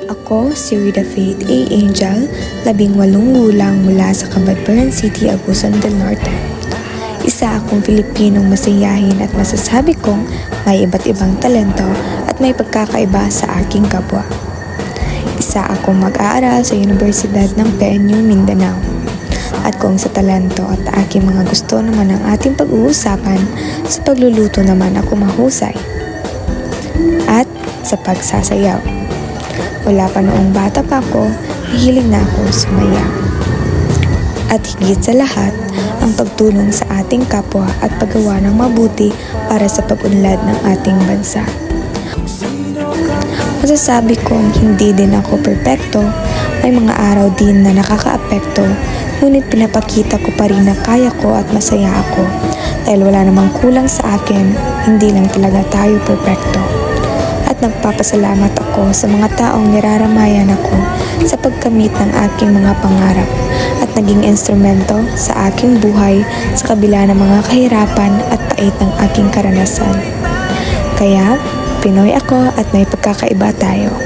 Ako si Rida Faith A. Angel, 18 gulang mula sa Cabadbaran City, Agusan del Norte. Isa akong Filipinong masayahin at masasabi kong may iba't ibang talento at may pagkakaiba sa aking kapwa. Isa akong mag-aaral sa Universidad ng PNU Mindanao. At kung sa talento at aking mga gusto naman ang ating pag-uusapan, sa pagluluto naman ako mahusay. At sa pagsasayaw. Wala pa noong bata pa ako, mahilig na ako sumayaw. At higit sa lahat, ang pagtulong sa ating kapwa at paggawa ng mabuti para sa pag-unlad ng ating bansa. Masasabi kong hindi din ako perpekto, may mga araw din na nakakaapekto, ngunit pinapakita ko pa rin na kaya ko at masaya ako dahil wala namang kulang sa akin, hindi lang talaga tayo perpekto. At nagpapasalamat ako sa mga taong niraramayan ako sa pagkamit ng aking mga pangarap at naging instrumento sa aking buhay sa kabila ng mga kahirapan at pait ng aking karanasan. Kaya, Pinoy ako at may pagkakaiba tayo.